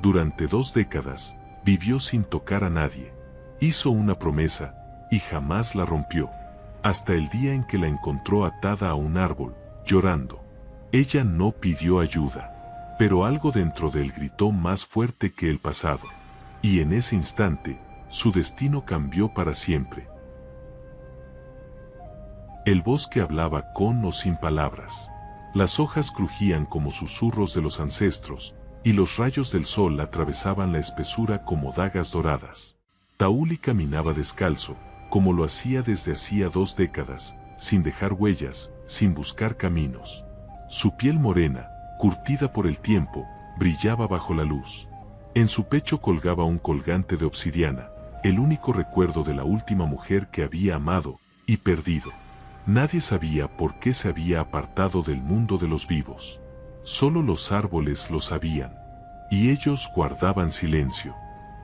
Durante 2 décadas, vivió sin tocar a nadie. Hizo una promesa, y jamás la rompió. Hasta el día en que la encontró atada a un árbol, llorando. Ella no pidió ayuda, pero algo dentro de él gritó más fuerte que el pasado. Y en ese instante, su destino cambió para siempre. El bosque hablaba con o sin palabras. Las hojas crujían como susurros de los ancestros, y los rayos del sol atravesaban la espesura como dagas doradas. Tauli caminaba descalzo, como lo hacía desde hacía 2 décadas, sin dejar huellas, sin buscar caminos. Su piel morena, curtida por el tiempo, brillaba bajo la luz. En su pecho colgaba un colgante de obsidiana, el único recuerdo de la última mujer que había amado y perdido. Nadie sabía por qué se había apartado del mundo de los vivos. Solo los árboles lo sabían, y ellos guardaban silencio.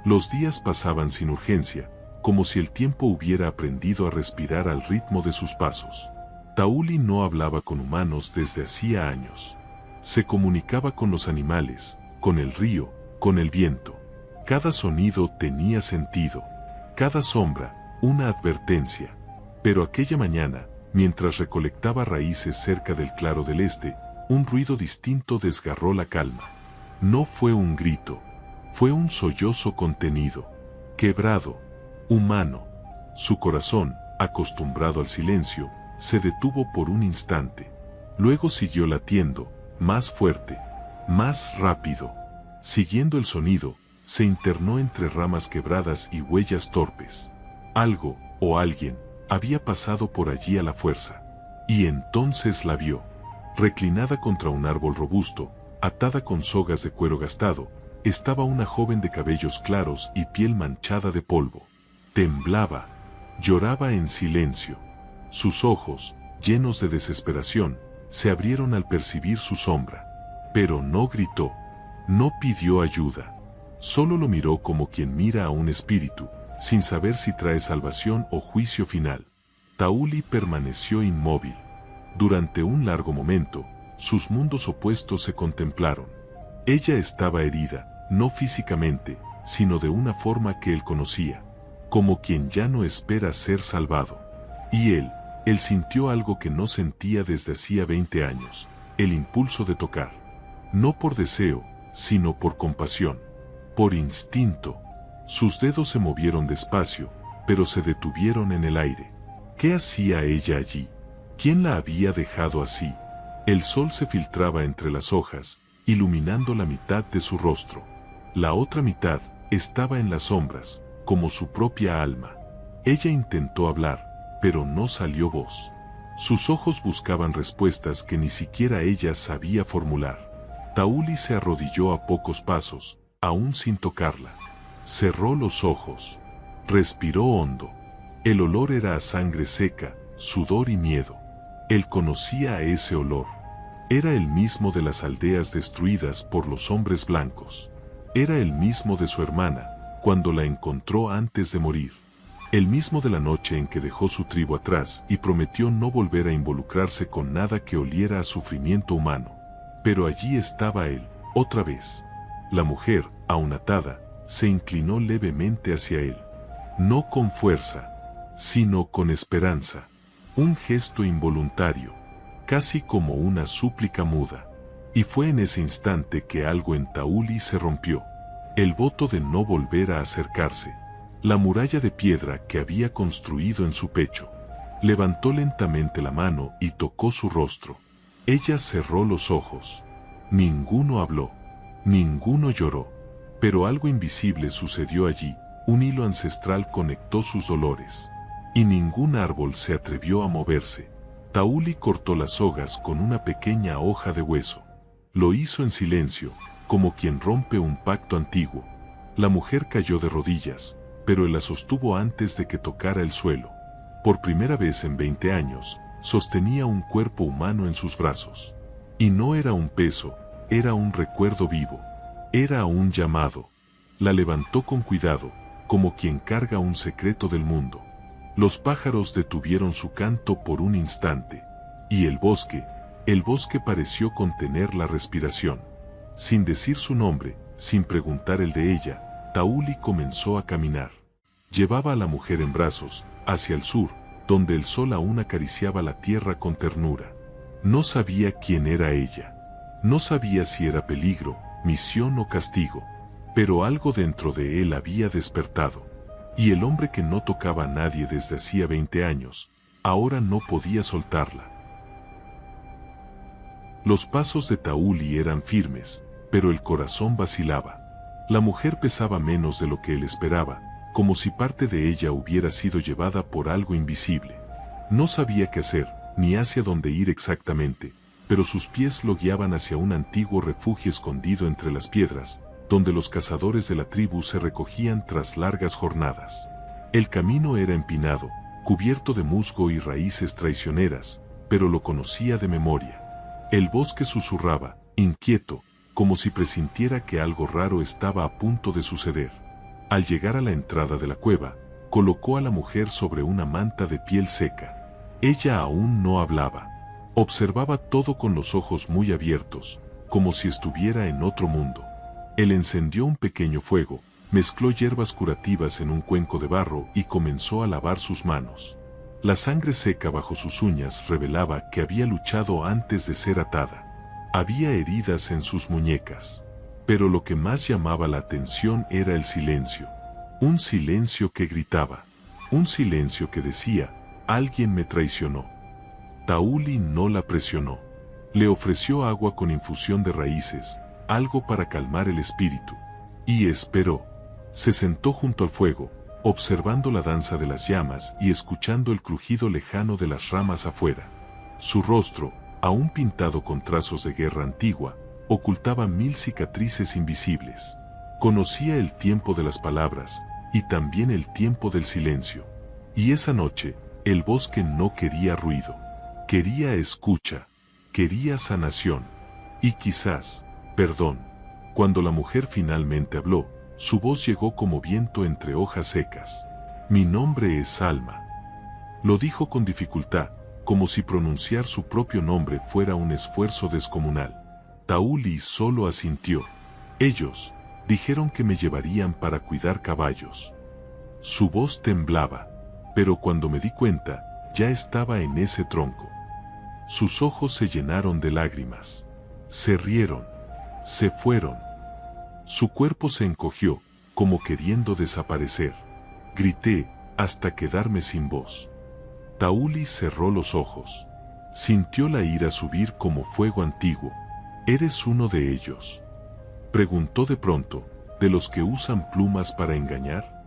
Los días pasaban sin urgencia, como si el tiempo hubiera aprendido a respirar al ritmo de sus pasos. Tauli no hablaba con humanos desde hacía años. Se comunicaba con los animales, con el río, con el viento. Cada sonido tenía sentido, cada sombra, una advertencia. Pero aquella mañana, mientras recolectaba raíces cerca del claro del este, un ruido distinto desgarró la calma. No fue un grito, fue un sollozo contenido, quebrado, humano. Su corazón, acostumbrado al silencio, se detuvo por un instante. Luego siguió latiendo, más fuerte, más rápido. Siguiendo el sonido, se internó entre ramas quebradas y huellas torpes. Algo, o alguien, había pasado por allí a la fuerza. Y entonces la vio. Reclinada contra un árbol robusto, atada con sogas de cuero gastado, estaba una joven de cabellos claros y piel manchada de polvo. Temblaba, lloraba en silencio. Sus ojos, llenos de desesperación, se abrieron al percibir su sombra. Pero no gritó, no pidió ayuda. Solo lo miró como quien mira a un espíritu, sin saber si trae salvación o juicio final. Tauli permaneció inmóvil. Durante un largo momento, sus mundos opuestos se contemplaron. Ella estaba herida, no físicamente, sino de una forma que él conocía, como quien ya no espera ser salvado. Y él sintió algo que no sentía desde hacía 20 años, el impulso de tocar. No por deseo, sino por compasión, por instinto. Sus dedos se movieron despacio, pero se detuvieron en el aire. ¿Qué hacía ella allí? ¿Quién la había dejado así? El sol se filtraba entre las hojas, iluminando la mitad de su rostro. La otra mitad estaba en las sombras, como su propia alma. Ella intentó hablar, pero no salió voz. Sus ojos buscaban respuestas que ni siquiera ella sabía formular. Tauli se arrodilló a pocos pasos, aún sin tocarla. Cerró los ojos. Respiró hondo. El olor era a sangre seca, sudor y miedo. Él conocía ese olor. Era el mismo de las aldeas destruidas por los hombres blancos. Era el mismo de su hermana, cuando la encontró antes de morir. El mismo de la noche en que dejó su tribu atrás y prometió no volver a involucrarse con nada que oliera a sufrimiento humano. Pero allí estaba él, otra vez. La mujer, aún atada, se inclinó levemente hacia él. No con fuerza, sino con esperanza. Un gesto involuntario, casi como una súplica muda. Y fue en ese instante que algo en Tauli se rompió. El voto de no volver a acercarse. La muralla de piedra que había construido en su pecho. Levantó lentamente la mano y tocó su rostro. Ella cerró los ojos. Ninguno habló. Ninguno lloró. Pero algo invisible sucedió allí. Un hilo ancestral conectó sus dolores. Y ningún árbol se atrevió a moverse. Tauli cortó las sogas con una pequeña hoja de hueso. Lo hizo en silencio, como quien rompe un pacto antiguo. La mujer cayó de rodillas, pero él la sostuvo antes de que tocara el suelo. Por primera vez en 20 años, sostenía un cuerpo humano en sus brazos. Y no era un peso, era un recuerdo vivo. Era un llamado. La levantó con cuidado, como quien carga un secreto del mundo. Los pájaros detuvieron su canto por un instante. Y el bosque pareció contener la respiración. Sin decir su nombre, sin preguntar el de ella, Tauli comenzó a caminar. Llevaba a la mujer en brazos, hacia el sur, donde el sol aún acariciaba la tierra con ternura. No sabía quién era ella. No sabía si era peligro, misión o castigo, pero algo dentro de él había despertado. Y el hombre que no tocaba a nadie desde hacía 20 años, ahora no podía soltarla. Los pasos de Tauli eran firmes, pero el corazón vacilaba. La mujer pesaba menos de lo que él esperaba, como si parte de ella hubiera sido llevada por algo invisible. No sabía qué hacer, ni hacia dónde ir exactamente, pero sus pies lo guiaban hacia un antiguo refugio escondido entre las piedras, donde los cazadores de la tribu se recogían tras largas jornadas. El camino era empinado, cubierto de musgo y raíces traicioneras, pero lo conocía de memoria. El bosque susurraba, inquieto, como si presintiera que algo raro estaba a punto de suceder. Al llegar a la entrada de la cueva, colocó a la mujer sobre una manta de piel seca. Ella aún no hablaba. Observaba todo con los ojos muy abiertos, como si estuviera en otro mundo. Él encendió un pequeño fuego, mezcló hierbas curativas en un cuenco de barro y comenzó a lavar sus manos. La sangre seca bajo sus uñas revelaba que había luchado antes de ser atada. Había heridas en sus muñecas. Pero lo que más llamaba la atención era el silencio. Un silencio que gritaba. Un silencio que decía, alguien me traicionó. Tauli no la presionó. Le ofreció agua con infusión de raíces, algo para calmar el espíritu. Y esperó. Se sentó junto al fuego, observando la danza de las llamas y escuchando el crujido lejano de las ramas afuera. Su rostro, aún pintado con trazos de guerra antigua, ocultaba 1000 cicatrices invisibles. Conocía el tiempo de las palabras, y también el tiempo del silencio. Y esa noche, el bosque no quería ruido. Quería escucha. Quería sanación. Y quizás, perdón. Cuando la mujer finalmente habló, su voz llegó como viento entre hojas secas. Mi nombre es Alma. Lo dijo con dificultad, como si pronunciar su propio nombre fuera un esfuerzo descomunal. Tauli solo asintió. Ellos dijeron que me llevarían para cuidar caballos. Su voz temblaba, pero cuando me di cuenta, ya estaba en ese tronco. Sus ojos se llenaron de lágrimas. Se rieron. Se fueron. Su cuerpo se encogió, como queriendo desaparecer. Grité, hasta quedarme sin voz. Tauli cerró los ojos. Sintió la ira subir como fuego antiguo. ¿Eres uno de ellos?, preguntó de pronto, ¿de los que usan plumas para engañar?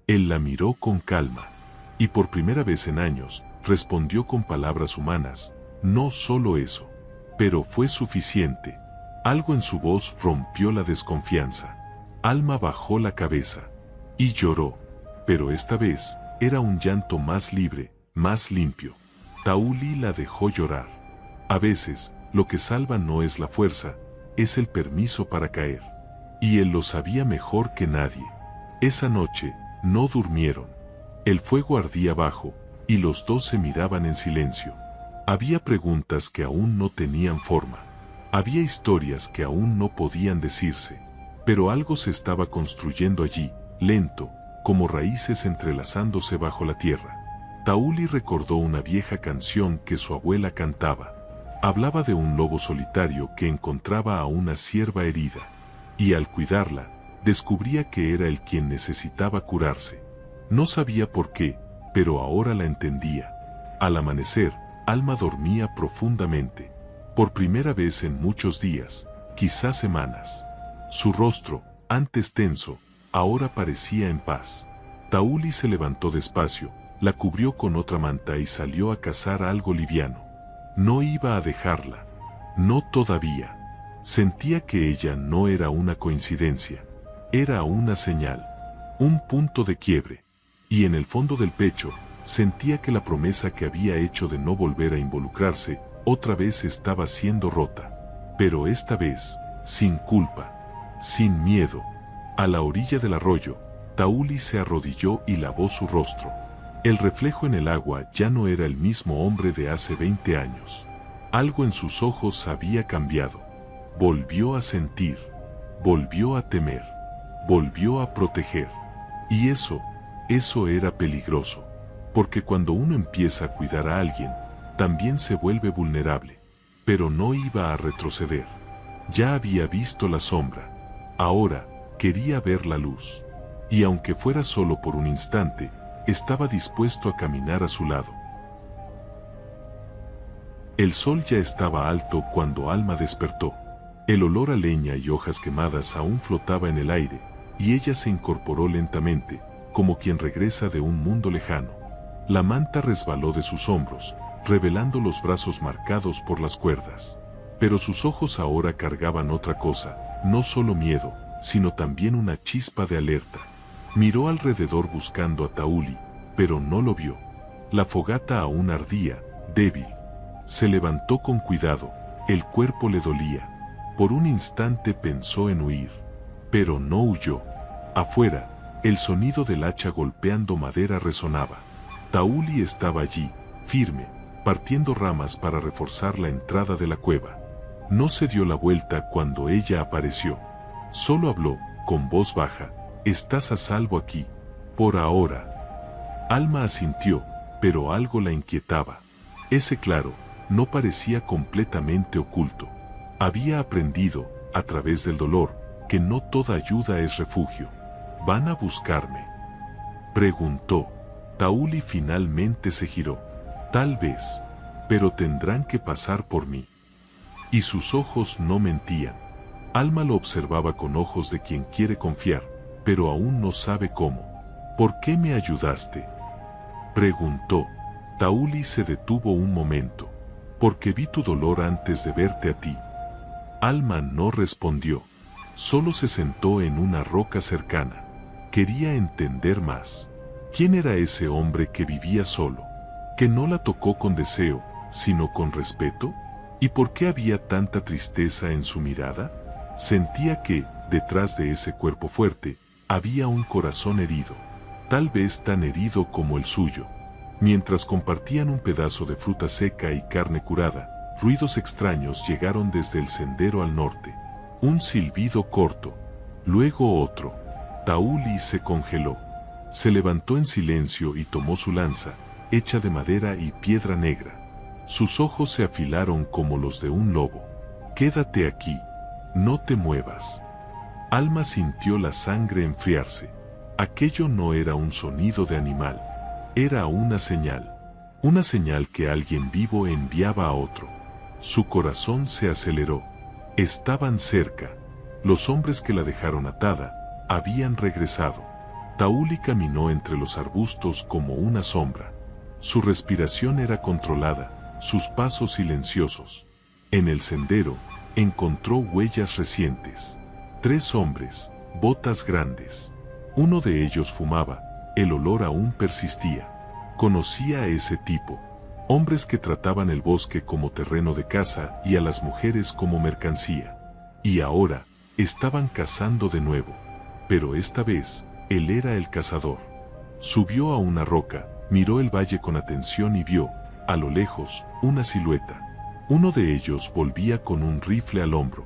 Él la miró con calma, y por primera vez en años, respondió con palabras humanas, no solo eso. Pero fue suficiente. Algo en su voz rompió la desconfianza. Alma bajó la cabeza y lloró, pero esta vez era un llanto más libre, más limpio. Tauli la dejó llorar. A veces, lo que salva no es la fuerza, es el permiso para caer. Y él lo sabía mejor que nadie. Esa noche, no durmieron. El fuego ardía abajo, y los dos se miraban en silencio. Había preguntas que aún no tenían forma. Había historias que aún no podían decirse. Pero algo se estaba construyendo allí, lento, como raíces entrelazándose bajo la tierra. Tauli recordó una vieja canción que su abuela cantaba. Hablaba de un lobo solitario que encontraba a una cierva herida, y al cuidarla, descubría que era él quien necesitaba curarse. No sabía por qué, pero ahora la entendía. Al amanecer, Alma dormía profundamente. Por primera vez en muchos días, quizás semanas. Su rostro, antes tenso, ahora parecía en paz. Tauli se levantó despacio, la cubrió con otra manta y salió a cazar algo liviano. No iba a dejarla. No todavía. Sentía que ella no era una coincidencia. Era una señal. Un punto de quiebre. Y en el fondo del pecho, sentía que la promesa que había hecho de no volver a involucrarse, otra vez estaba siendo rota. Pero esta vez, sin culpa. Sin miedo. A la orilla del arroyo, Tauli se arrodilló y lavó su rostro. El reflejo en el agua ya no era el mismo hombre de hace 20 años. Algo en sus ojos había cambiado. Volvió a sentir. volvió a temer, volvió a proteger. Y eso era peligroso, porque cuando uno empieza a cuidar a alguien, también se vuelve vulnerable. Pero no iba a retroceder. Ya había visto la sombra. Ahora quería ver la luz. Y aunque fuera solo por un instante, estaba dispuesto a caminar a su lado. El sol ya estaba alto cuando Alma despertó. El olor a leña y hojas quemadas aún flotaba en el aire, y ella se incorporó lentamente, como quien regresa de un mundo lejano. La manta resbaló de sus hombros, revelando los brazos marcados por las cuerdas. Pero sus ojos ahora cargaban otra cosa, no solo miedo, sino también una chispa de alerta. Miró alrededor buscando a Tauli, pero no lo vio. La fogata aún ardía, débil. Se levantó con cuidado, el cuerpo le dolía. Por un instante pensó en huir, pero no huyó. Afuera, el sonido del hacha golpeando madera resonaba. Tauli estaba allí, firme, partiendo ramas para reforzar la entrada de la cueva. No se dio la vuelta cuando ella apareció. Solo habló, con voz baja: «Estás a salvo aquí, por ahora». Alma asintió, pero algo la inquietaba. Ese claro no parecía completamente oculto. Había aprendido, a través del dolor, que no toda ayuda es refugio. ¿Van a buscarme?, preguntó. Tauli finalmente se giró. Tal vez, pero tendrán que pasar por mí. Y sus ojos no mentían. Alma lo observaba con ojos de quien quiere confiar, pero aún no sabe cómo. ¿Por qué me ayudaste?, preguntó. Tauli se detuvo un momento. Porque vi tu dolor antes de verte a ti. Alma no respondió. Solo se sentó en una roca cercana. Quería entender más. ¿Quién era ese hombre que vivía solo? Que no la tocó con deseo, sino con respeto. ¿Y por qué había tanta tristeza en su mirada? Sentía que, detrás de ese cuerpo fuerte, había un corazón herido. Tal vez tan herido como el suyo. Mientras compartían un pedazo de fruta seca y carne curada, ruidos extraños llegaron desde el sendero al norte. Un silbido corto, luego otro. Tauli se congeló. Se levantó en silencio y tomó su lanza, hecha de madera y piedra negra. Sus ojos se afilaron como los de un lobo. «Quédate aquí, no te muevas». Alma sintió la sangre enfriarse. Aquello no era un sonido de animal. Era una señal que alguien vivo enviaba a otro. Su corazón se aceleró. Estaban cerca. Los hombres que la dejaron atada habían regresado. Tauli caminó entre los arbustos como una sombra. Su respiración era controlada, sus pasos silenciosos. En el sendero, encontró huellas recientes. 3 hombres, botas grandes. Uno de ellos fumaba. El olor aún persistía. Conocía a ese tipo. Hombres que trataban el bosque como terreno de caza y a las mujeres como mercancía. Y ahora, estaban cazando de nuevo. Pero esta vez, él era el cazador. Subió a una roca, miró el valle con atención y vio, a lo lejos, una silueta. Uno de ellos volvía con un rifle al hombro.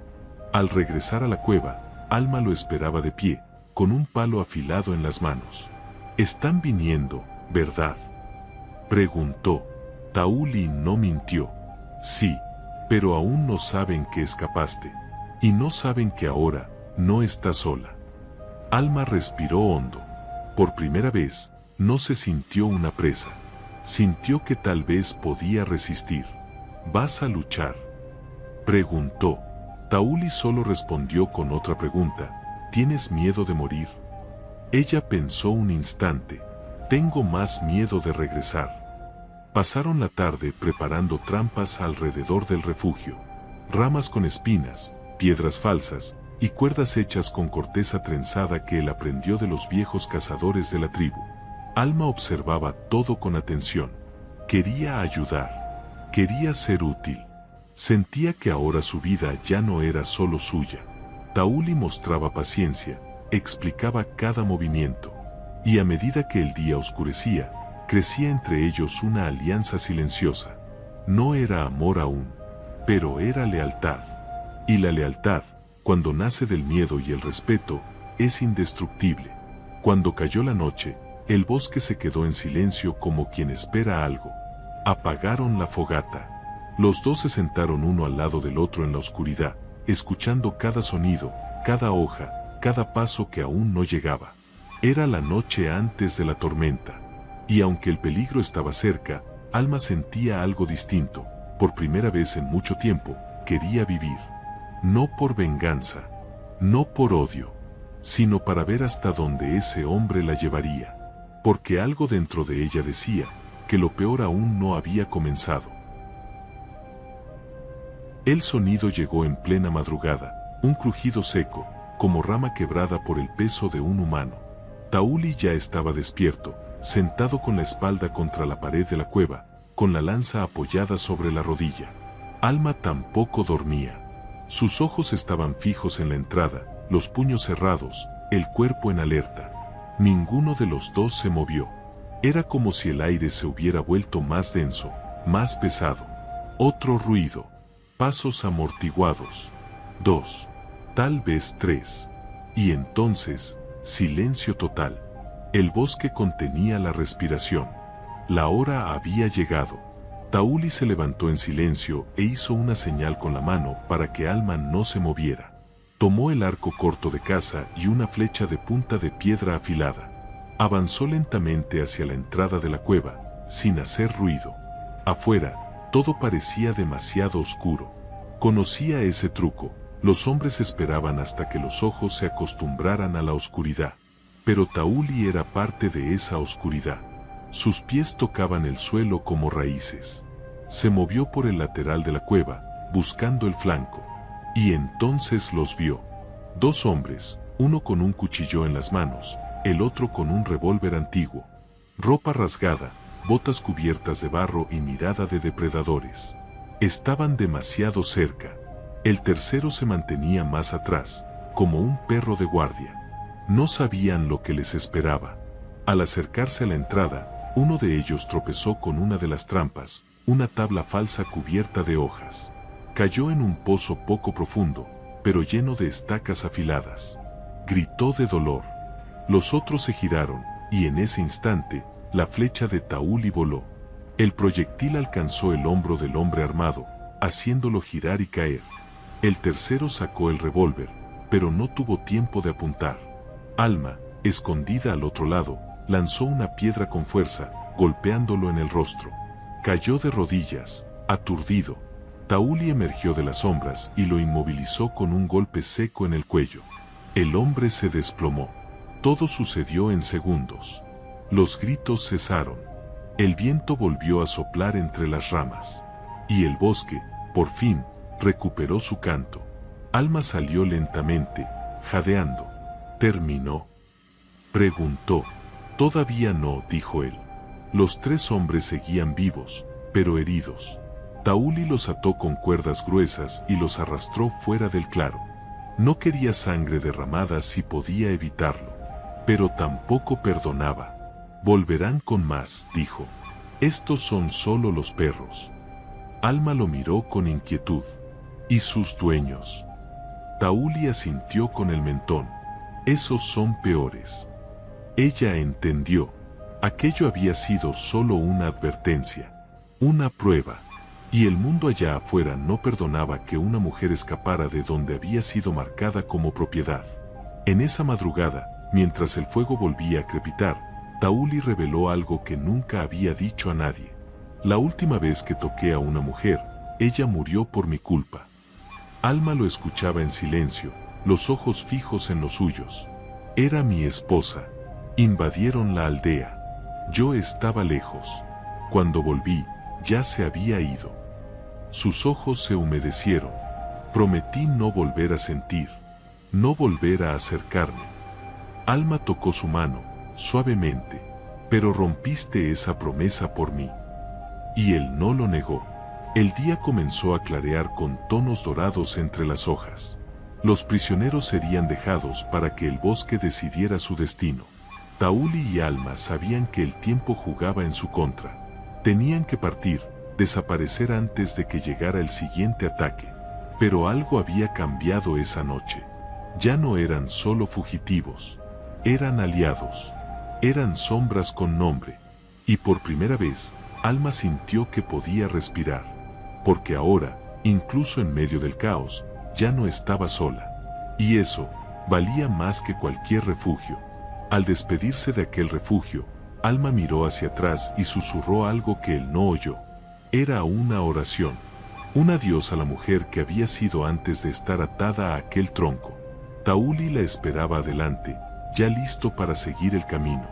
Al regresar a la cueva, Alma lo esperaba de pie, con un palo afilado en las manos. «Están viniendo, ¿verdad?», preguntó. Tauli no mintió. «Sí, pero aún no saben que escapaste. Y no saben que ahora, no estás sola». Alma respiró hondo. Por primera vez, no se sintió una presa. Sintió que tal vez podía resistir. «¿Vas a luchar?», preguntó. Tauli solo respondió con otra pregunta. «¿Tienes miedo de morir?». Ella pensó un instante. «Tengo más miedo de regresar». Pasaron la tarde preparando trampas alrededor del refugio. Ramas con espinas, piedras falsas y cuerdas hechas con corteza trenzada que él aprendió de los viejos cazadores de la tribu. Alma observaba todo con atención. Quería ayudar. Quería ser útil. Sentía que ahora su vida ya no era solo suya. Tauli mostraba paciencia, explicaba cada movimiento. Y a medida que el día oscurecía, crecía entre ellos una alianza silenciosa. No era amor aún, pero era lealtad. Y la lealtad, cuando nace del miedo y el respeto, es indestructible. Cuando cayó la noche, el bosque se quedó en silencio como quien espera algo. Apagaron la fogata. Los dos se sentaron uno al lado del otro en la oscuridad, escuchando cada sonido, cada hoja, cada paso que aún no llegaba. Era la noche antes de la tormenta. Y aunque el peligro estaba cerca, Alma sentía algo distinto. Por primera vez en mucho tiempo, quería vivir. No por venganza, no por odio, sino para ver hasta dónde ese hombre la llevaría. Porque algo dentro de ella decía que lo peor aún no había comenzado. El sonido llegó en plena madrugada, un crujido seco, como rama quebrada por el peso de un humano. Tauli ya estaba despierto, sentado con la espalda contra la pared de la cueva, con la lanza apoyada sobre la rodilla. Alma tampoco dormía. Sus ojos estaban fijos en la entrada, los puños cerrados, el cuerpo en alerta. Ninguno de los dos se movió. Era como si el aire se hubiera vuelto más denso, más pesado. Otro ruido. Pasos amortiguados. 2. Tal vez 3. Y entonces, silencio total. El bosque contenía la respiración. La hora había llegado. Tauli se levantó en silencio e hizo una señal con la mano para que Alma no se moviera. Tomó el arco corto de caza y una flecha de punta de piedra afilada. Avanzó lentamente hacia la entrada de la cueva, sin hacer ruido. Afuera, todo parecía demasiado oscuro. Conocía ese truco. Los hombres esperaban hasta que los ojos se acostumbraran a la oscuridad. Pero Tauli era parte de esa oscuridad. Sus pies tocaban el suelo como raíces. Se movió por el lateral de la cueva, buscando el flanco. Y entonces los vio. Dos hombres, uno con un cuchillo en las manos, el otro con un revólver antiguo. Ropa rasgada, botas cubiertas de barro y mirada de depredadores. Estaban demasiado cerca. El tercero se mantenía más atrás, como un perro de guardia. No sabían lo que les esperaba. Al acercarse a la entrada, uno de ellos tropezó con una de las trampas, una tabla falsa cubierta de hojas. Cayó en un pozo poco profundo, pero lleno de estacas afiladas. Gritó de dolor. Los otros se giraron, y en ese instante, la flecha de Tauli voló. El proyectil alcanzó el hombro del hombre armado, haciéndolo girar y caer. El tercero sacó el revólver, pero no tuvo tiempo de apuntar. Alma, escondida al otro lado, lanzó una piedra con fuerza, golpeándolo en el rostro. Cayó de rodillas, aturdido. Tauli emergió de las sombras y lo inmovilizó con un golpe seco en el cuello. El hombre se desplomó. Todo sucedió en segundos. Los gritos cesaron. El viento volvió a soplar entre las ramas. Y el bosque, por fin, recuperó su canto. Alma salió lentamente, jadeando. ¿Terminó?, preguntó. Todavía no, dijo él. Los tres hombres seguían vivos, pero heridos. Tauli los ató con cuerdas gruesas y los arrastró fuera del claro. No quería sangre derramada si podía evitarlo. Pero tampoco perdonaba. Volverán con más, dijo. Estos son solo los perros. Alma lo miró con inquietud. ¿Y sus dueños? Tauli asintió con el mentón. Esos son peores. Ella entendió. Aquello había sido solo una advertencia. Una prueba. Y el mundo allá afuera no perdonaba que una mujer escapara de donde había sido marcada como propiedad. En esa madrugada, mientras el fuego volvía a crepitar, Tauli reveló algo que nunca había dicho a nadie. La última vez que toqué a una mujer, ella murió por mi culpa. Alma lo escuchaba en silencio, los ojos fijos en los suyos. Era mi esposa. Invadieron la aldea. Yo estaba lejos. Cuando volví, ya se había ido. Sus ojos se humedecieron. Prometí no volver a sentir, no volver a acercarme. Alma tocó su mano, suavemente. Pero rompiste esa promesa por mí. Y él no lo negó. El día comenzó a clarear con tonos dorados entre las hojas. Los prisioneros serían dejados para que el bosque decidiera su destino. Tauli y Alma sabían que el tiempo jugaba en su contra. Tenían que partir, desaparecer antes de que llegara el siguiente ataque. Pero algo había cambiado esa noche. Ya no eran solo fugitivos, eran aliados, eran sombras con nombre. Y por primera vez, Alma sintió que podía respirar, porque ahora, incluso en medio del caos, ya no estaba sola. Y eso valía más que cualquier refugio. Al despedirse de aquel refugio, Alma miró hacia atrás y susurró algo que él no oyó. Era una oración, un adiós a la mujer que había sido antes de estar atada a aquel tronco. Tauli la esperaba adelante, ya listo para seguir el camino.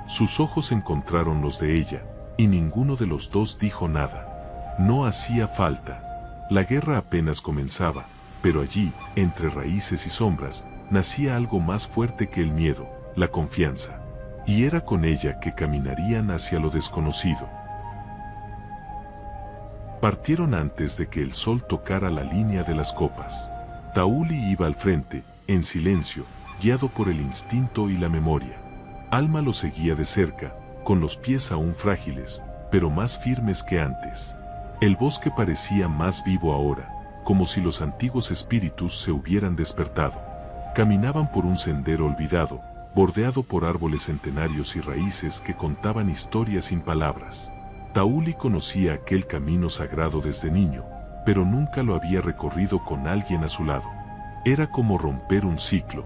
Sus ojos encontraron los de ella, y ninguno de los dos dijo nada. No hacía falta. La guerra apenas comenzaba, pero allí, entre raíces y sombras, nacía algo más fuerte que el miedo, la confianza. Y era con ella que caminarían hacia lo desconocido. Partieron antes de que el sol tocara la línea de las copas. Tauli iba al frente, en silencio, guiado por el instinto y la memoria. Alma lo seguía de cerca, con los pies aún frágiles, pero más firmes que antes. El bosque parecía más vivo ahora, como si los antiguos espíritus se hubieran despertado. Caminaban por un sendero olvidado, bordeado por árboles centenarios y raíces que contaban historias sin palabras. Tauli conocía aquel camino sagrado desde niño, pero nunca lo había recorrido con alguien a su lado. Era como romper un ciclo,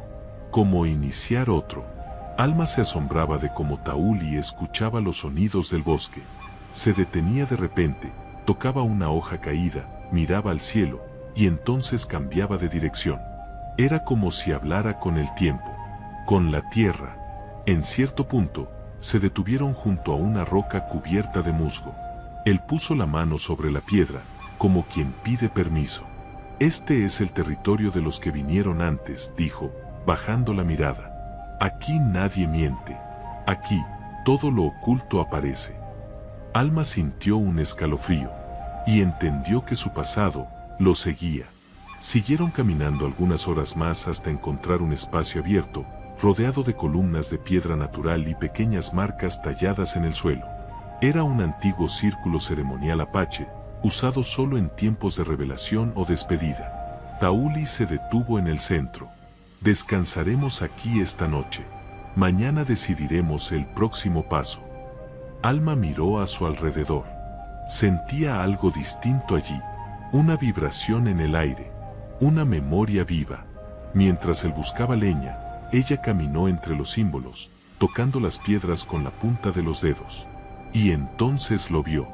como iniciar otro. Alma se asombraba de cómo Tauli escuchaba los sonidos del bosque. Se detenía de repente, tocaba una hoja caída, miraba al cielo, y entonces cambiaba de dirección. Era como si hablara con el tiempo, con la tierra. En cierto punto, se detuvieron junto a una roca cubierta de musgo. Él puso la mano sobre la piedra, como quien pide permiso. Este es el territorio de los que vinieron antes, dijo, bajando la mirada. Aquí nadie miente. Aquí, todo lo oculto aparece. Alma sintió un escalofrío, y entendió que su pasado lo seguía. Siguieron caminando algunas horas más hasta encontrar un espacio abierto, rodeado de columnas de piedra natural y pequeñas marcas talladas en el suelo. Era un antiguo círculo ceremonial apache, usado solo en tiempos de revelación o despedida. Tauli se detuvo en el centro. Descansaremos aquí esta noche. Mañana decidiremos el próximo paso. Alma miró a su alrededor. Sentía algo distinto allí, una vibración en el aire, una memoria viva. Mientras él buscaba leña, ella caminó entre los símbolos, tocando las piedras con la punta de los dedos. Y entonces lo vio.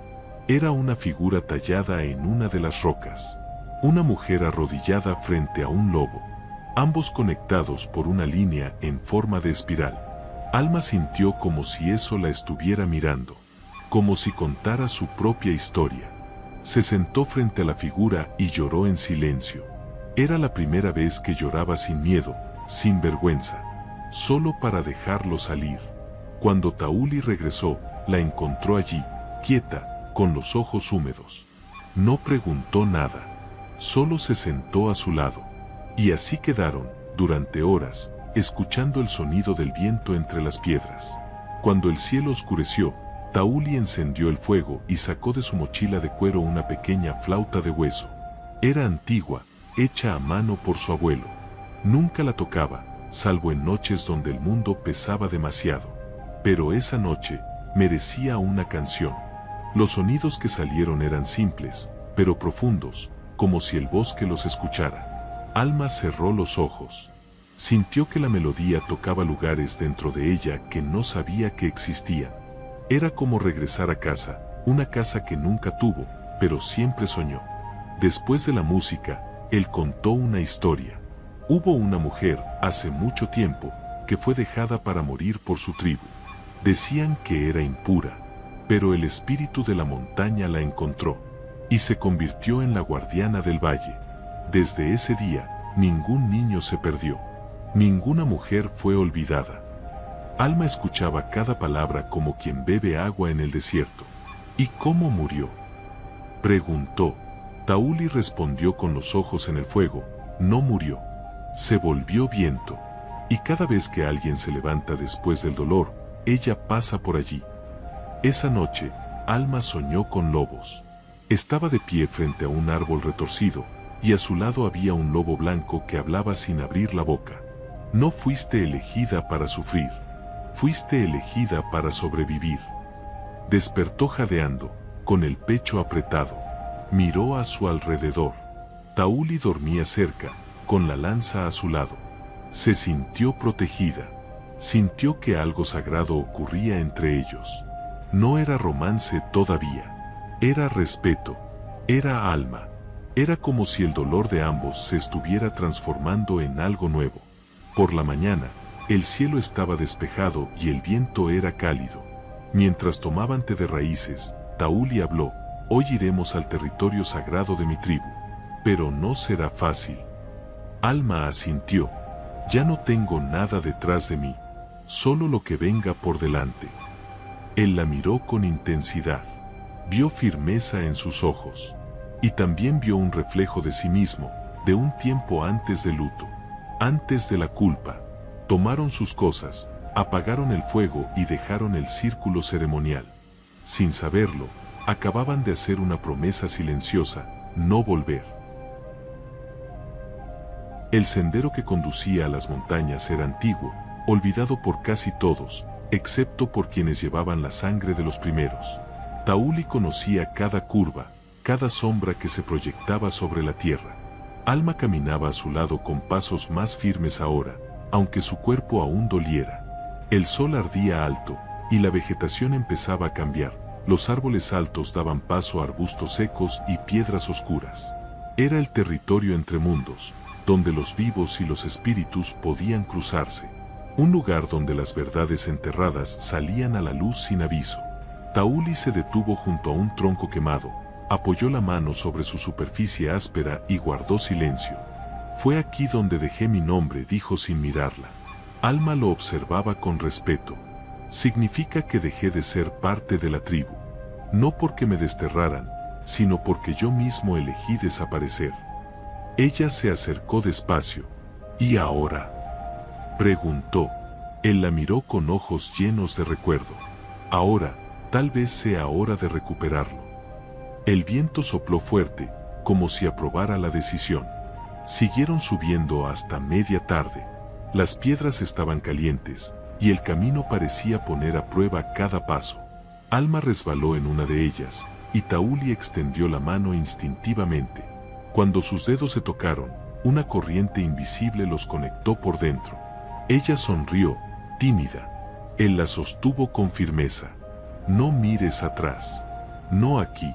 Era una figura tallada en una de las rocas. Una mujer arrodillada frente a un lobo. Ambos conectados por una línea en forma de espiral. Alma sintió como si eso la estuviera mirando, como si contara su propia historia. Se sentó frente a la figura y lloró en silencio. Era la primera vez que lloraba sin miedo, sin vergüenza, solo para dejarlo salir. Cuando Tauli regresó, la encontró allí, quieta, con los ojos húmedos. No preguntó nada, solo se sentó a su lado. Y así quedaron, durante horas, escuchando el sonido del viento entre las piedras. Cuando el cielo oscureció, Tauli encendió el fuego y sacó de su mochila de cuero una pequeña flauta de hueso. Era antigua, hecha a mano por su abuelo. Nunca la tocaba, salvo en noches donde el mundo pesaba demasiado. Pero esa noche, merecía una canción. Los sonidos que salieron eran simples, pero profundos, como si el bosque los escuchara. Alma cerró los ojos. Sintió que la melodía tocaba lugares dentro de ella que no sabía que existían. Era como regresar a casa, una casa que nunca tuvo, pero siempre soñó. Después de la música, él contó una historia. Hubo una mujer, hace mucho tiempo, que fue dejada para morir por su tribu. Decían que era impura, pero el espíritu de la montaña la encontró, y se convirtió en la guardiana del valle. Desde ese día, ningún niño se perdió. Ninguna mujer fue olvidada. Alma escuchaba cada palabra como quien bebe agua en el desierto. ¿Y cómo murió?, preguntó. Tauli respondió con los ojos en el fuego: no murió. Se volvió viento. Y cada vez que alguien se levanta después del dolor, ella pasa por allí. Esa noche, Alma soñó con lobos. Estaba de pie frente a un árbol retorcido, y a su lado había un lobo blanco que hablaba sin abrir la boca. No fuiste elegida para sufrir, fuiste elegida para sobrevivir. Despertó jadeando, con el pecho apretado. Miró a su alrededor. Tauli dormía cerca, con la lanza a su lado. Se sintió protegida. Sintió que algo sagrado ocurría entre ellos. No era romance todavía. Era respeto. Era alma. Era como si el dolor de ambos se estuviera transformando en algo nuevo. Por la mañana, el cielo estaba despejado y el viento era cálido. Mientras tomaban té de raíces, Tauli habló: hoy iremos al territorio sagrado de mi tribu. Pero no será fácil. Alma asintió. Ya no tengo nada detrás de mí, solo lo que venga por delante. Él la miró con intensidad. Vio firmeza en sus ojos. Y también vio un reflejo de sí mismo, de un tiempo antes del luto, antes de la culpa. Tomaron sus cosas, apagaron el fuego y dejaron el círculo ceremonial. Sin saberlo, acababan de hacer una promesa silenciosa: no volver. El sendero que conducía a las montañas era antiguo, olvidado por casi todos, excepto por quienes llevaban la sangre de los primeros. Tauli conocía cada curva, cada sombra que se proyectaba sobre la tierra. Alma caminaba a su lado con pasos más firmes ahora, aunque su cuerpo aún doliera. El sol ardía alto, y la vegetación empezaba a cambiar. Los árboles altos daban paso a arbustos secos y piedras oscuras. Era el territorio entre mundos, donde los vivos y los espíritus podían cruzarse. Un lugar donde las verdades enterradas salían a la luz sin aviso. Tauli se detuvo junto a un tronco quemado, apoyó la mano sobre su superficie áspera y guardó silencio. Fue aquí donde dejé mi nombre, dijo sin mirarla. Alma lo observaba con respeto. Significa que dejé de ser parte de la tribu. No porque me desterraran, sino porque yo mismo elegí desaparecer. Ella se acercó despacio. ¿Y ahora?, preguntó. Él la miró con ojos llenos de recuerdo. Ahora, tal vez sea hora de recuperarlo. El viento sopló fuerte, como si aprobara la decisión. Siguieron subiendo hasta media tarde. Las piedras estaban calientes, y el camino parecía poner a prueba cada paso. Alma resbaló en una de ellas, y Tauli extendió la mano instintivamente. Cuando sus dedos se tocaron, una corriente invisible los conectó por dentro. Ella sonrió, tímida. Él la sostuvo con firmeza. No mires atrás. No aquí.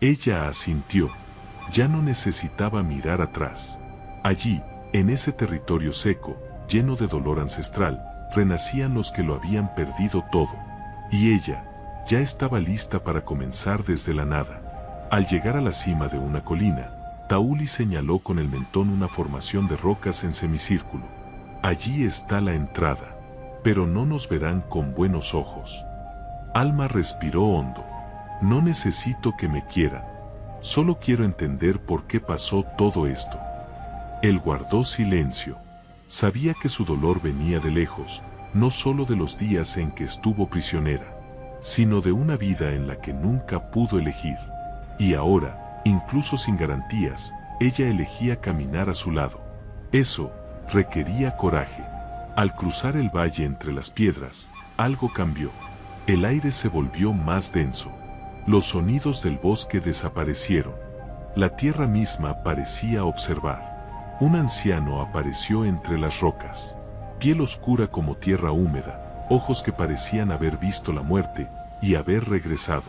Ella asintió. Ya no necesitaba mirar atrás. Allí, en ese territorio seco, lleno de dolor ancestral, renacían los que lo habían perdido todo. Y ella, ya estaba lista para comenzar desde la nada. Al llegar a la cima de una colina, Tauli señaló con el mentón una formación de rocas en semicírculo. Allí está la entrada. Pero no nos verán con buenos ojos. Alma respiró hondo. No necesito que me quieran. Solo quiero entender por qué pasó todo esto. Él guardó silencio. Sabía que su dolor venía de lejos, no solo de los días en que estuvo prisionera, sino de una vida en la que nunca pudo elegir. Y ahora, incluso sin garantías, ella elegía caminar a su lado. Eso requería coraje. Al cruzar el valle entre las piedras, algo cambió. El aire se volvió más denso. Los sonidos del bosque desaparecieron. La tierra misma parecía observar. Un anciano apareció entre las rocas. Piel oscura como tierra húmeda, ojos que parecían haber visto la muerte y haber regresado.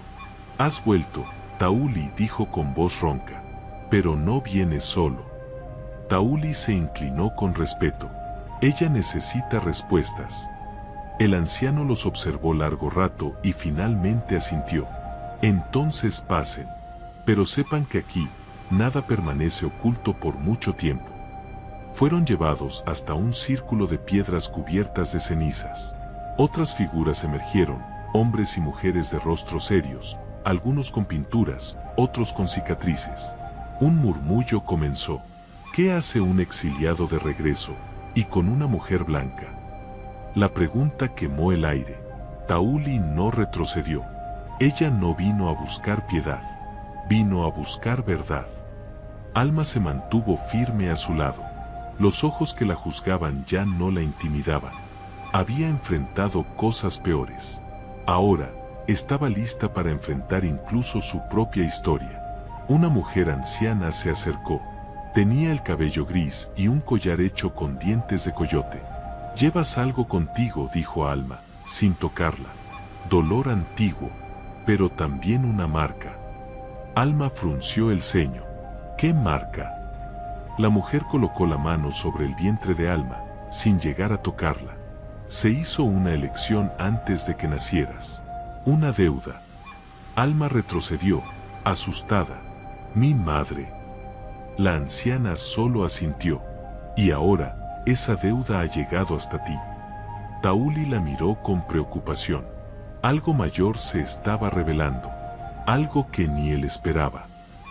«Has vuelto», Tauli dijo con voz ronca. «Pero no vienes solo». Tauli se inclinó con respeto. Ella necesita respuestas. El anciano los observó largo rato y finalmente asintió. «Entonces pasen. Pero sepan que aquí, nada permanece oculto por mucho tiempo». Fueron llevados hasta un círculo de piedras cubiertas de cenizas. Otras figuras emergieron, hombres y mujeres de rostros serios, algunos con pinturas, otros con cicatrices. Un murmullo comenzó. ¿Qué hace un exiliado de regreso, y con una mujer blanca? La pregunta quemó el aire. Tauli no retrocedió. Ella no vino a buscar piedad, vino a buscar verdad. Alma se mantuvo firme a su lado. Los ojos que la juzgaban ya no la intimidaban. Había enfrentado cosas peores. Ahora, estaba lista para enfrentar incluso su propia historia. Una mujer anciana se acercó. Tenía el cabello gris y un collar hecho con dientes de coyote. «Llevas algo contigo», dijo Alma, sin tocarla. «Dolor antiguo, pero también una marca». Alma frunció el ceño. «¿Qué marca?». La mujer colocó la mano sobre el vientre de Alma, sin llegar a tocarla. «Se hizo una elección antes de que nacieras. Una deuda». Alma retrocedió, asustada. «Mi madre». La anciana solo asintió. «Y ahora, esa deuda ha llegado hasta ti». Tauli la miró con preocupación. Algo mayor se estaba revelando. Algo que ni él esperaba.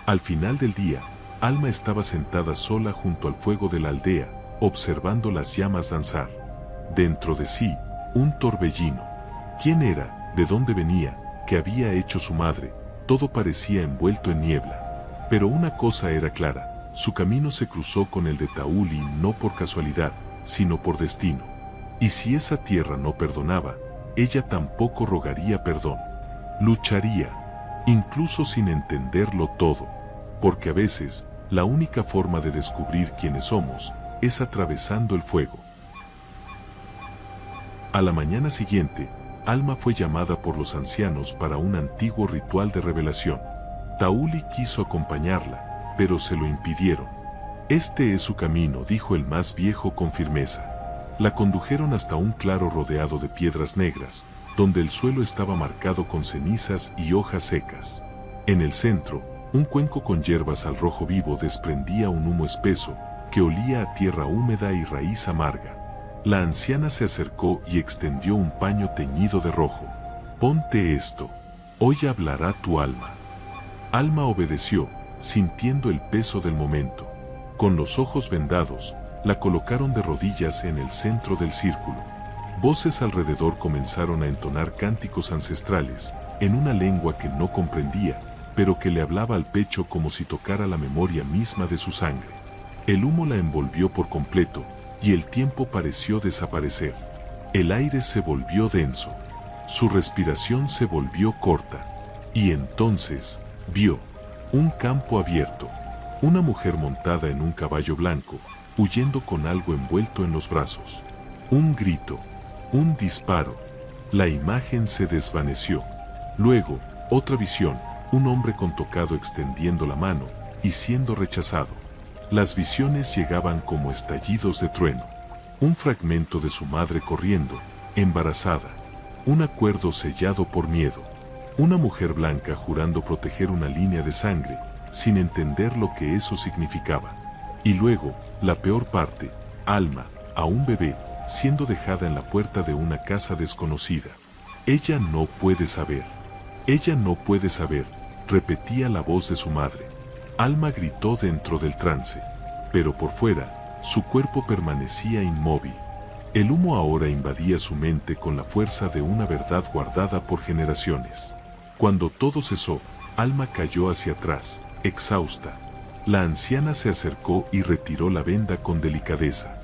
Al final del día, Alma estaba sentada sola junto al fuego de la aldea, observando las llamas danzar. Dentro de sí, un torbellino. ¿Quién era? ¿De dónde venía? ¿Qué había hecho su madre? Todo parecía envuelto en niebla. Pero una cosa era clara, su camino se cruzó con el de Tauli no por casualidad, sino por destino. Y si esa tierra no perdonaba, ella tampoco rogaría perdón. Lucharía, incluso sin entenderlo todo, porque a veces, la única forma de descubrir quiénes somos, es atravesando el fuego. A la mañana siguiente, Alma fue llamada por los ancianos para un antiguo ritual de revelación. Tauli quiso acompañarla, pero se lo impidieron. «Este es su camino», dijo el más viejo con firmeza. La condujeron hasta un claro rodeado de piedras negras, donde el suelo estaba marcado con cenizas y hojas secas. En el centro, un cuenco con hierbas al rojo vivo desprendía un humo espeso, que olía a tierra húmeda y raíz amarga. La anciana se acercó y extendió un paño teñido de rojo. «Ponte esto. Hoy hablará tu alma». Alma obedeció, sintiendo el peso del momento. Con los ojos vendados, la colocaron de rodillas en el centro del círculo. Voces alrededor comenzaron a entonar cánticos ancestrales, en una lengua que no comprendía, pero que le hablaba al pecho como si tocara la memoria misma de su sangre. El humo la envolvió por completo, y el tiempo pareció desaparecer. El aire se volvió denso. Su respiración se volvió corta. Y entonces, vio un campo abierto, una mujer montada en un caballo blanco, huyendo con algo envuelto en los brazos. Un grito, un disparo. La imagen se desvaneció. Luego, otra visión, un hombre con tocado extendiendo la mano y siendo rechazado. Las visiones llegaban como estallidos de trueno. Un fragmento de su madre corriendo, embarazada. Un acuerdo sellado por miedo. Una mujer blanca jurando proteger una línea de sangre, sin entender lo que eso significaba. Y luego, la peor parte, Alma, a un bebé, siendo dejada en la puerta de una casa desconocida. «Ella no puede saber. Ella no puede saber», repetía la voz de su madre. Alma gritó dentro del trance, pero por fuera, su cuerpo permanecía inmóvil. El humo ahora invadía su mente con la fuerza de una verdad guardada por generaciones. Cuando todo cesó, Alma cayó hacia atrás, exhausta. La anciana se acercó y retiró la venda con delicadeza.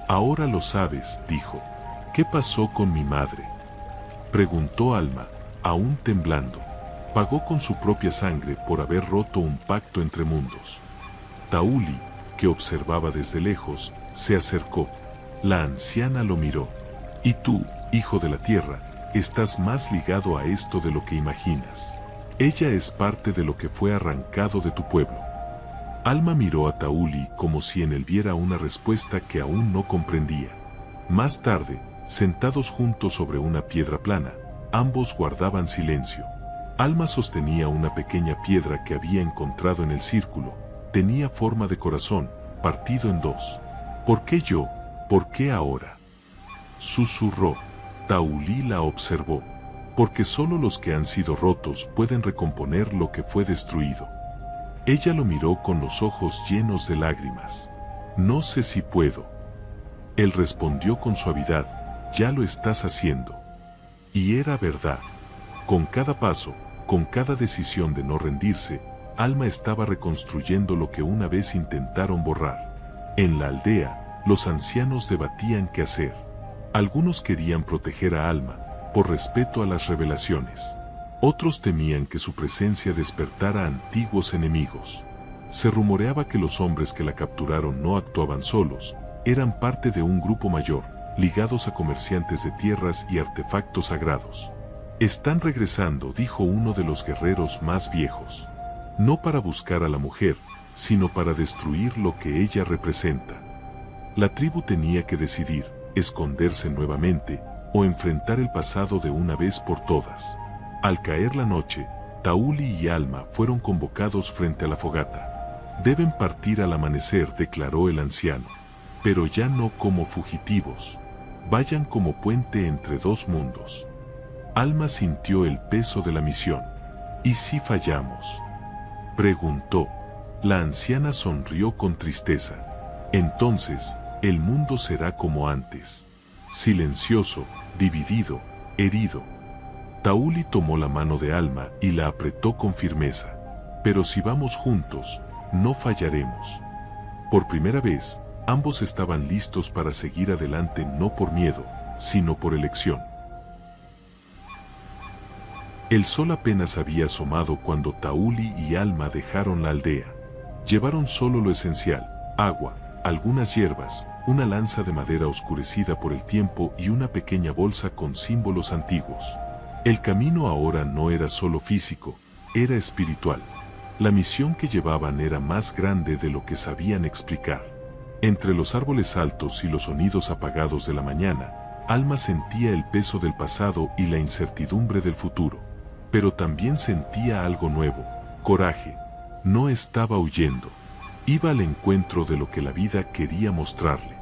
«Ahora lo sabes», dijo. «¿Qué pasó con mi madre?», preguntó Alma, aún temblando. «Pagó con su propia sangre por haber roto un pacto entre mundos». Tauli, que observaba desde lejos, se acercó. La anciana lo miró. «Y tú, hijo de la tierra, estás más ligado a esto de lo que imaginas. Ella es parte de lo que fue arrancado de tu pueblo». Alma miró a Tauli como si en él viera una respuesta que aún no comprendía. Más tarde, sentados juntos sobre una piedra plana, ambos guardaban silencio. Alma sostenía una pequeña piedra que había encontrado en el círculo. Tenía forma de corazón, partido en dos. «¿Por qué yo? ¿Por qué ahora?», susurró. Tauli la observó. «Porque solo los que han sido rotos pueden recomponer lo que fue destruido». Ella lo miró con los ojos llenos de lágrimas. «No sé si puedo». Él respondió con suavidad: «Ya lo estás haciendo». Y era verdad. Con cada paso, con cada decisión de no rendirse, Alma estaba reconstruyendo lo que una vez intentaron borrar. En la aldea, los ancianos debatían qué hacer. Algunos querían proteger a Alma, por respeto a las revelaciones. Otros temían que su presencia despertara antiguos enemigos. Se rumoreaba que los hombres que la capturaron no actuaban solos, eran parte de un grupo mayor, ligados a comerciantes de tierras y artefactos sagrados. Están regresando, dijo uno de los guerreros más viejos. No para buscar a la mujer, sino para destruir lo que ella representa. La tribu tenía que decidir, esconderse nuevamente, o enfrentar el pasado de una vez por todas. Al caer la noche, Tauli y Alma fueron convocados frente a la fogata. Deben partir al amanecer, declaró el anciano. Pero ya no como fugitivos. Vayan como puente entre dos mundos. Alma sintió el peso de la misión. ¿Y si fallamos?, preguntó. La anciana sonrió con tristeza. Entonces, el mundo será como antes. Silencioso, dividido, herido. Tauli tomó la mano de Alma y la apretó con firmeza. Pero si vamos juntos, no fallaremos. Por primera vez, ambos estaban listos para seguir adelante, no por miedo, sino por elección. El sol apenas había asomado cuando Tauli y Alma dejaron la aldea. Llevaron solo lo esencial: agua, algunas hierbas, una lanza de madera oscurecida por el tiempo y una pequeña bolsa con símbolos antiguos. El camino ahora no era solo físico, era espiritual. La misión que llevaban era más grande de lo que sabían explicar. Entre los árboles altos y los sonidos apagados de la mañana, Alma sentía el peso del pasado y la incertidumbre del futuro. Pero también sentía algo nuevo: coraje. No estaba huyendo. Iba al encuentro de lo que la vida quería mostrarle.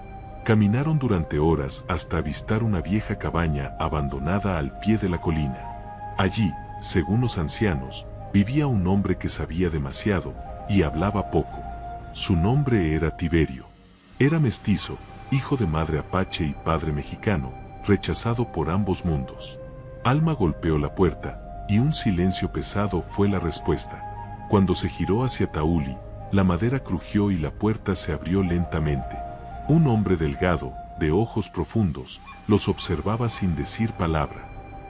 Caminaron durante horas hasta avistar una vieja cabaña abandonada al pie de la colina. Allí, según los ancianos, vivía un hombre que sabía demasiado y hablaba poco. Su nombre era Tiberio. Era mestizo, hijo de madre apache y padre mexicano, rechazado por ambos mundos. Alma golpeó la puerta, y un silencio pesado fue la respuesta. Cuando se giró hacia Tauli, la madera crujió y la puerta se abrió lentamente. Un hombre delgado, de ojos profundos, los observaba sin decir palabra.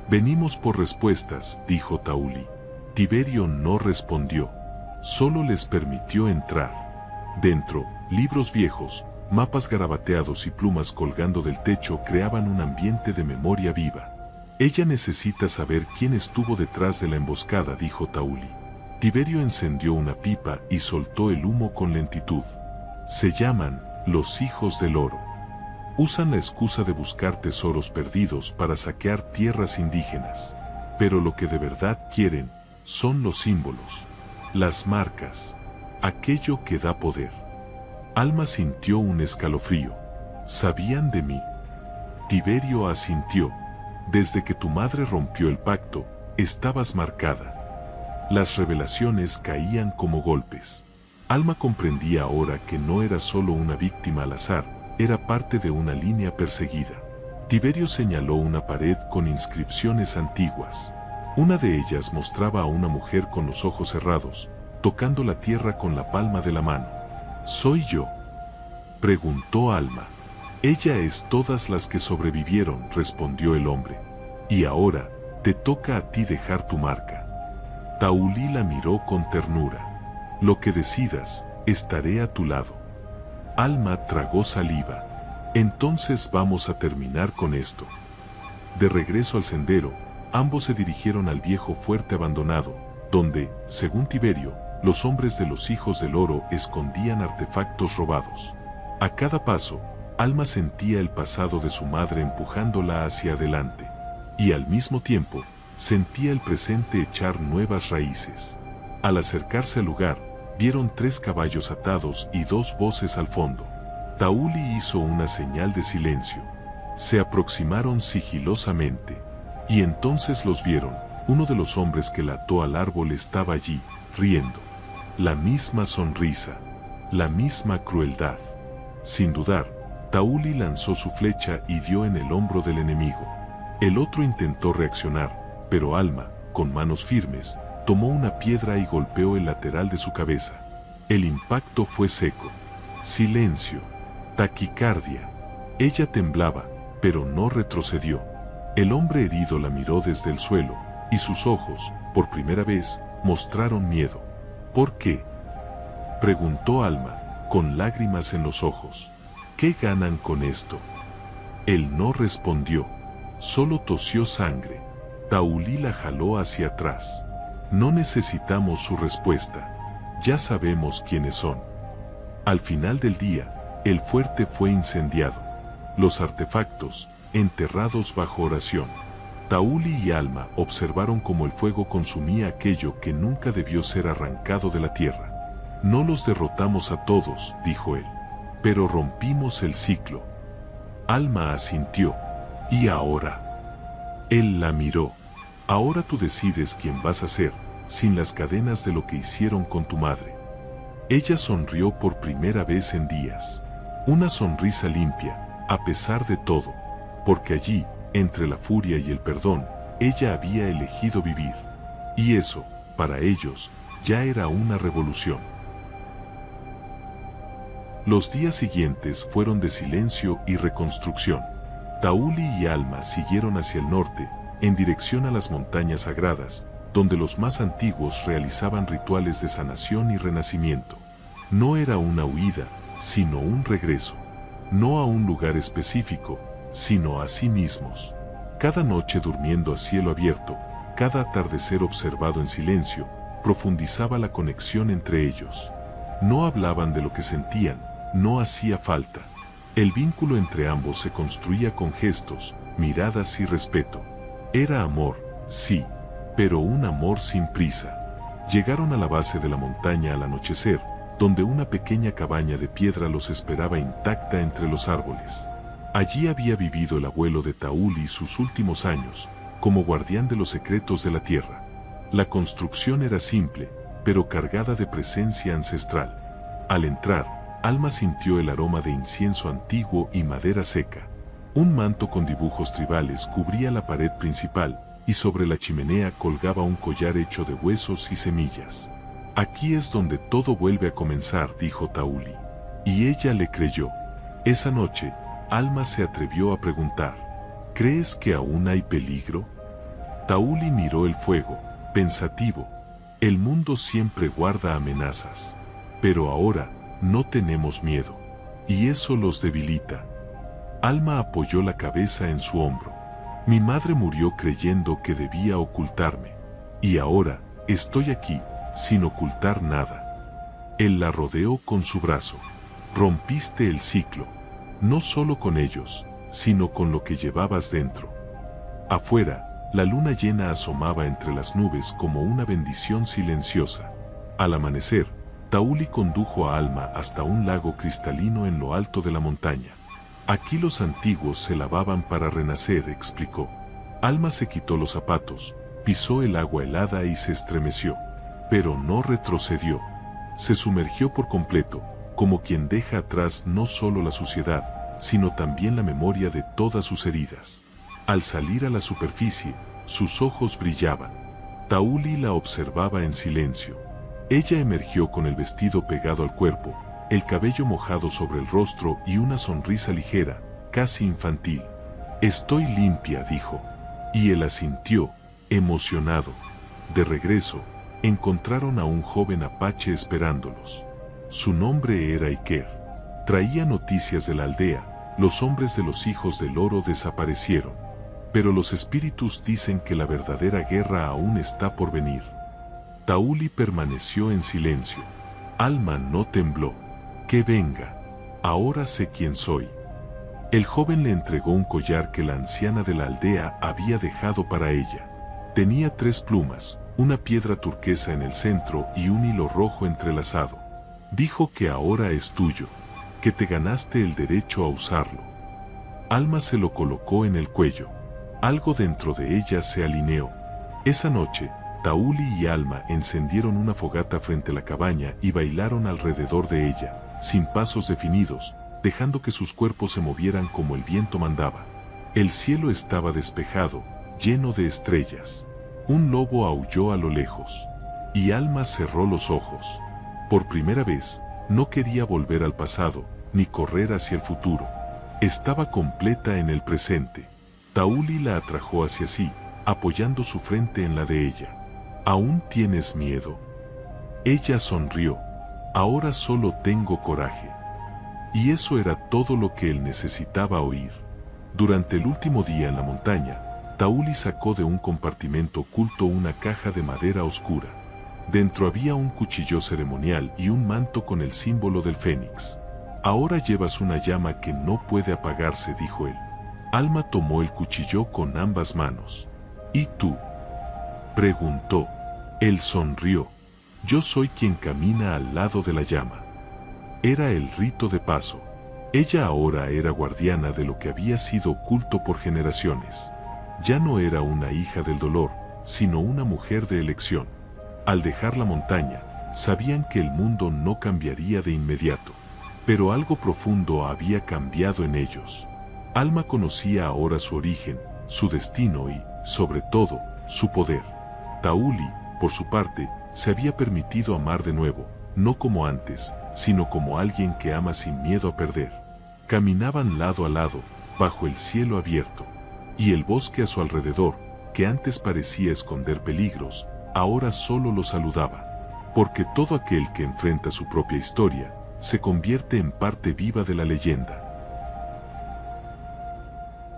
«Venimos por respuestas», dijo Tauli. Tiberio no respondió. Solo les permitió entrar. Dentro, libros viejos, mapas garabateados y plumas colgando del techo creaban un ambiente de memoria viva. «Ella necesita saber quién estuvo detrás de la emboscada», dijo Tauli. Tiberio encendió una pipa y soltó el humo con lentitud. «Se llaman los hijos del oro. Usan la excusa de buscar tesoros perdidos para saquear tierras indígenas. Pero lo que de verdad quieren son los símbolos, las marcas, aquello que da poder». Alma sintió un escalofrío. «¿Sabían de mí?». Tiberio asintió. «Desde que tu madre rompió el pacto, estabas marcada». Las revelaciones caían como golpes. Alma comprendía ahora que no era solo una víctima al azar, era parte de una línea perseguida. Tiberio señaló una pared con inscripciones antiguas. Una de ellas mostraba a una mujer con los ojos cerrados, tocando la tierra con la palma de la mano. «¿Soy yo?», preguntó Alma. «Ella es todas las que sobrevivieron», respondió el hombre. «Y ahora, te toca a ti dejar tu marca». Tauli la miró con ternura. «Lo que decidas, estaré a tu lado». Alma tragó saliva. «Entonces vamos a terminar con esto». De regreso al sendero, ambos se dirigieron al viejo fuerte abandonado, donde, según Tiberio, los hombres de los hijos del oro escondían artefactos robados. A cada paso, Alma sentía el pasado de su madre empujándola hacia adelante, y al mismo tiempo, sentía el presente echar nuevas raíces. Al acercarse al lugar, vieron 3 caballos atados y 2 voces al fondo. Tauli hizo una señal de silencio. Se aproximaron sigilosamente. Y entonces los vieron. Uno de los hombres que la ató al árbol estaba allí, riendo. La misma sonrisa, la misma crueldad. Sin dudar, Tauli lanzó su flecha y dio en el hombro del enemigo. El otro intentó reaccionar, pero Alma, con manos firmes, tomó una piedra y golpeó el lateral de su cabeza. El impacto fue seco. Silencio. Taquicardia. Ella temblaba, pero no retrocedió. El hombre herido la miró desde el suelo, y sus ojos, por primera vez, mostraron miedo. ¿Por qué?, preguntó Alma, con lágrimas en los ojos. ¿Qué ganan con esto? Él no respondió, solo tosió sangre. Taulí la jaló hacia atrás. No necesitamos su respuesta. Ya sabemos quiénes son. Al final del día, el fuerte fue incendiado. Los artefactos, enterrados bajo oración. Tauli y Alma observaron cómo el fuego consumía aquello que nunca debió ser arrancado de la tierra. No los derrotamos a todos, dijo él, pero rompimos el ciclo. Alma asintió. ¿Y ahora? Él la miró. Ahora tú decides quién vas a ser, sin las cadenas de lo que hicieron con tu madre. Ella sonrió por primera vez en días. Una sonrisa limpia, a pesar de todo, porque allí, entre la furia y el perdón, ella había elegido vivir. Y eso, para ellos, ya era una revolución. Los días siguientes fueron de silencio y reconstrucción. Tauli y Alma siguieron hacia el norte, en dirección a las montañas sagradas, donde los más antiguos realizaban rituales de sanación y renacimiento. No era una huida, sino un regreso. No a un lugar específico, sino a sí mismos. Cada noche durmiendo a cielo abierto, cada atardecer observado en silencio, profundizaba la conexión entre ellos. No hablaban de lo que sentían, no hacía falta. El vínculo entre ambos se construía con gestos, miradas y respeto. Era amor, sí, pero un amor sin prisa. Llegaron a la base de la montaña al anochecer, donde una pequeña cabaña de piedra los esperaba intacta entre los árboles. Allí había vivido el abuelo de Tauli sus últimos años, como guardián de los secretos de la tierra. La construcción era simple, pero cargada de presencia ancestral. Al entrar, Alma sintió el aroma de incienso antiguo y madera seca. Un manto con dibujos tribales cubría la pared principal, y sobre la chimenea colgaba un collar hecho de huesos y semillas. Aquí es donde todo vuelve a comenzar, dijo Tauli. Y ella le creyó. Esa noche, Alma se atrevió a preguntar, ¿crees que aún hay peligro? Tauli miró el fuego, pensativo. El mundo siempre guarda amenazas. Pero ahora, no tenemos miedo. Y eso los debilita. Alma apoyó la cabeza en su hombro. Mi madre murió creyendo que debía ocultarme. Y ahora, estoy aquí, sin ocultar nada. Él la rodeó con su brazo. Rompiste el ciclo. No solo con ellos, sino con lo que llevabas dentro. Afuera, la luna llena asomaba entre las nubes como una bendición silenciosa. Al amanecer, Tauli condujo a Alma hasta un lago cristalino en lo alto de la montaña. Aquí los antiguos se lavaban para renacer, explicó. Alma se quitó los zapatos, pisó el agua helada y se estremeció. Pero no retrocedió. Se sumergió por completo, como quien deja atrás no solo la suciedad, sino también la memoria de todas sus heridas. Al salir a la superficie, sus ojos brillaban. Tauli la observaba en silencio. Ella emergió con el vestido pegado al cuerpo, el cabello mojado sobre el rostro y una sonrisa ligera, casi infantil. Estoy limpia, dijo. Y él asintió, emocionado. De regreso, encontraron a un joven apache esperándolos. Su nombre era Iker. Traía noticias de la aldea, los hombres de los hijos del oro desaparecieron. Pero los espíritus dicen que la verdadera guerra aún está por venir. Tauli permaneció en silencio. Alma no tembló. Que venga. Ahora sé quién soy. El joven le entregó un collar que la anciana de la aldea había dejado para ella. Tenía 3 plumas, una piedra turquesa en el centro y un hilo rojo entrelazado. Dijo que ahora es tuyo, que te ganaste el derecho a usarlo. Alma se lo colocó en el cuello. Algo dentro de ella se alineó. Esa noche, Tauli y Alma encendieron una fogata frente a la cabaña y bailaron alrededor de ella, sin pasos definidos, dejando que sus cuerpos se movieran como el viento mandaba. El cielo estaba despejado, lleno de estrellas. Un lobo aulló a lo lejos. y Alma cerró los ojos. Por primera vez, no quería volver al pasado, ni correr hacia el futuro. Estaba completa en el presente. Tauli la atrajo hacia sí, apoyando su frente en la de ella. ¿Aún tienes miedo? Ella sonrió. Ahora solo tengo coraje. Y eso era todo lo que él necesitaba oír. Durante el último día en la montaña, Tauli sacó de un compartimento oculto una caja de madera oscura. Dentro había un cuchillo ceremonial y un manto con el símbolo del fénix. Ahora llevas una llama que no puede apagarse, dijo él. Alma tomó el cuchillo con ambas manos. ¿Y tú?, preguntó. Él sonrió. Yo soy quien camina al lado de la llama. Era el rito de paso. Ella ahora era guardiana de lo que había sido oculto por generaciones. Ya no era una hija del dolor, sino una mujer de elección. Al dejar la montaña, sabían que el mundo no cambiaría de inmediato. Pero algo profundo había cambiado en ellos. Alma conocía ahora su origen, su destino y, sobre todo, su poder. Tauli, por su parte, se había permitido amar de nuevo, no como antes, sino como alguien que ama sin miedo a perder. Caminaban lado a lado, bajo el cielo abierto, y el bosque a su alrededor, que antes parecía esconder peligros, ahora solo lo saludaba. Porque todo aquel que enfrenta su propia historia, se convierte en parte viva de la leyenda.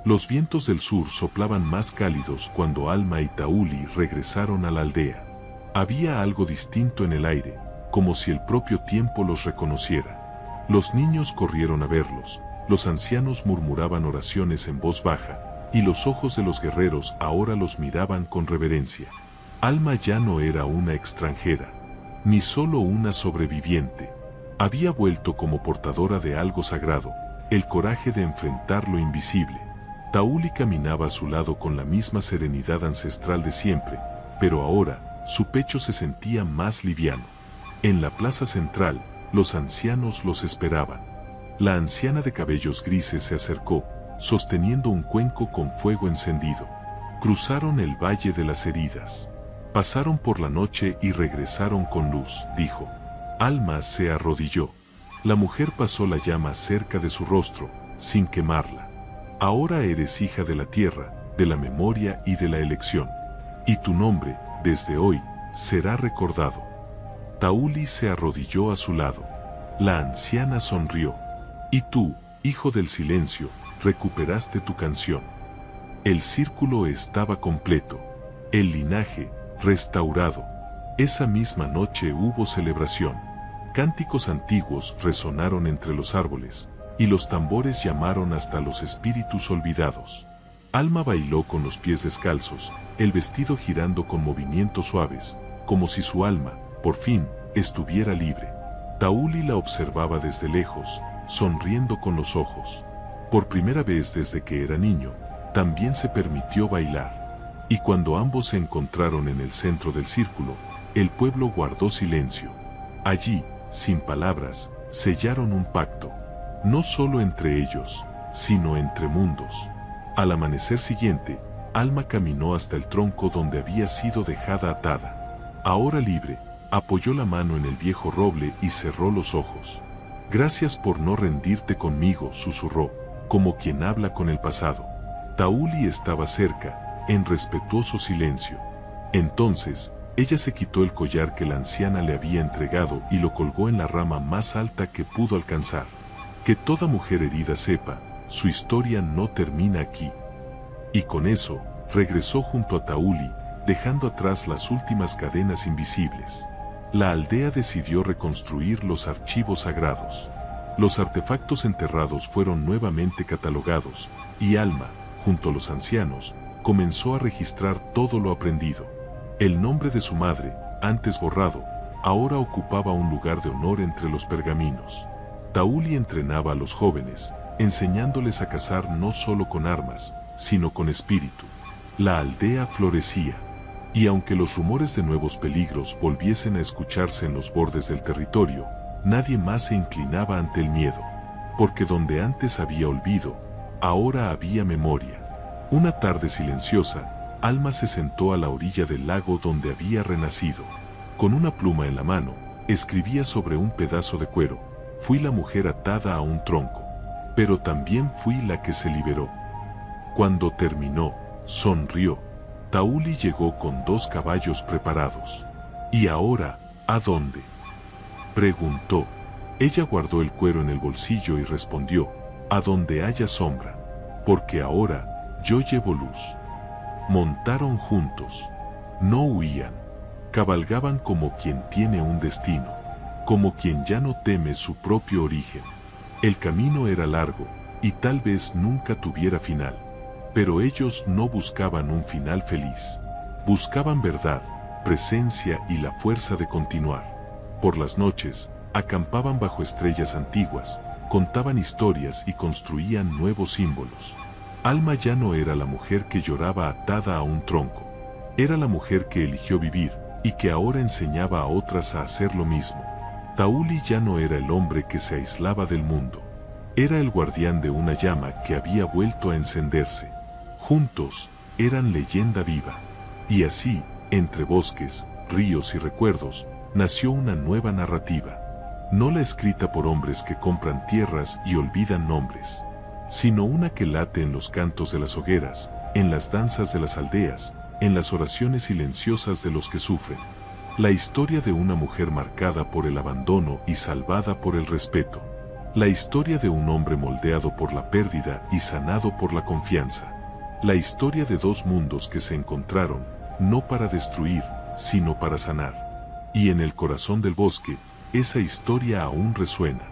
Los vientos del sur soplaban más cálidos cuando Alma y Tauli regresaron a la aldea. Había algo distinto en el aire, como si el propio tiempo los reconociera. Los niños corrieron a verlos, los ancianos murmuraban oraciones en voz baja, y los ojos de los guerreros ahora los miraban con reverencia. Alma ya no era una extranjera, ni solo una sobreviviente. Había vuelto como portadora de algo sagrado, el coraje de enfrentar lo invisible. Tauli caminaba a su lado con la misma serenidad ancestral de siempre, pero ahora, su pecho se sentía más liviano. En la plaza central, los ancianos los esperaban. La anciana de cabellos grises se acercó, sosteniendo un cuenco con fuego encendido. Cruzaron el Valle de las Heridas. Pasaron por la noche y regresaron con luz, dijo. Alma se arrodilló. La mujer pasó la llama cerca de su rostro, sin quemarla. Ahora eres hija de la tierra, de la memoria y de la elección. Y tu nombre, desde hoy, será recordado. Tauli se arrodilló a su lado. La anciana sonrió. Y tú, hijo del silencio, recuperaste tu canción. El círculo estaba completo. El linaje, restaurado. Esa misma noche hubo celebración. Cánticos antiguos resonaron entre los árboles, y los tambores llamaron hasta los espíritus olvidados. Alma bailó con los pies descalzos, el vestido girando con movimientos suaves, como si su alma, por fin, estuviera libre. Tauli la observaba desde lejos, sonriendo con los ojos. Por primera vez desde que era niño, también se permitió bailar. Y cuando ambos se encontraron en el centro del círculo, el pueblo guardó silencio. Allí, sin palabras, sellaron un pacto. No solo entre ellos, sino entre mundos. Al amanecer siguiente, Alma caminó hasta el tronco donde había sido dejada atada. Ahora libre, apoyó la mano en el viejo roble y cerró los ojos. Gracias por no rendirte conmigo, susurró, como quien habla con el pasado. Tauli estaba cerca, en respetuoso silencio. Entonces, ella se quitó el collar que la anciana le había entregado y lo colgó en la rama más alta que pudo alcanzar. Que toda mujer herida sepa, su historia no termina aquí. Y con eso, regresó junto a Tauli, dejando atrás las últimas cadenas invisibles. La aldea decidió reconstruir los archivos sagrados. Los artefactos enterrados fueron nuevamente catalogados, y Alma, junto a los ancianos, comenzó a registrar todo lo aprendido. El nombre de su madre, antes borrado, ahora ocupaba un lugar de honor entre los pergaminos. Tauli entrenaba a los jóvenes, enseñándoles a cazar no solo con armas, sino con espíritu. La aldea florecía. Y aunque los rumores de nuevos peligros volviesen a escucharse en los bordes del territorio, nadie más se inclinaba ante el miedo. Porque donde antes había olvido, ahora había memoria. Una tarde silenciosa, Alma se sentó a la orilla del lago donde había renacido. Con una pluma en la mano, escribía sobre un pedazo de cuero: fui la mujer atada a un tronco, pero también fui la que se liberó. Cuando terminó, sonrió. Tauli llegó con 2 caballos preparados. ¿Y ahora, a dónde?, preguntó. Ella guardó el cuero en el bolsillo y respondió: a donde haya sombra, porque ahora yo llevo luz. Montaron juntos. No huían. Cabalgaban como quien tiene un destino, como quien ya no teme su propio origen. El camino era largo, y tal vez nunca tuviera final. Pero ellos no buscaban un final feliz. Buscaban verdad, presencia y la fuerza de continuar. Por las noches, acampaban bajo estrellas antiguas, contaban historias y construían nuevos símbolos. Alma ya no era la mujer que lloraba atada a un tronco. Era la mujer que eligió vivir, y que ahora enseñaba a otras a hacer lo mismo. Tauli ya no era el hombre que se aislaba del mundo. Era el guardián de una llama que había vuelto a encenderse. Juntos, eran leyenda viva. Y así, entre bosques, ríos y recuerdos, nació una nueva narrativa. No la escrita por hombres que compran tierras y olvidan nombres, sino una que late en los cantos de las hogueras, en las danzas de las aldeas, en las oraciones silenciosas de los que sufren. La historia de una mujer marcada por el abandono y salvada por el respeto. La historia de un hombre moldeado por la pérdida y sanado por la confianza. La historia de 2 mundos que se encontraron, no para destruir, sino para sanar. Y en el corazón del bosque, esa historia aún resuena.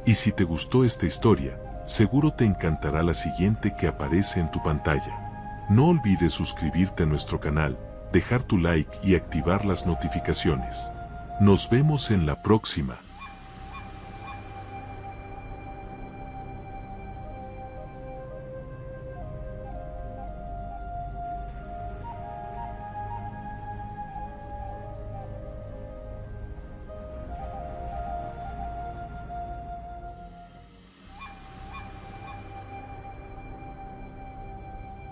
Y si te gustó esta historia, seguro te encantará la siguiente que aparece en tu pantalla. No olvides suscribirte a nuestro canal, dejar tu like y activar las notificaciones. Nos vemos en la próxima.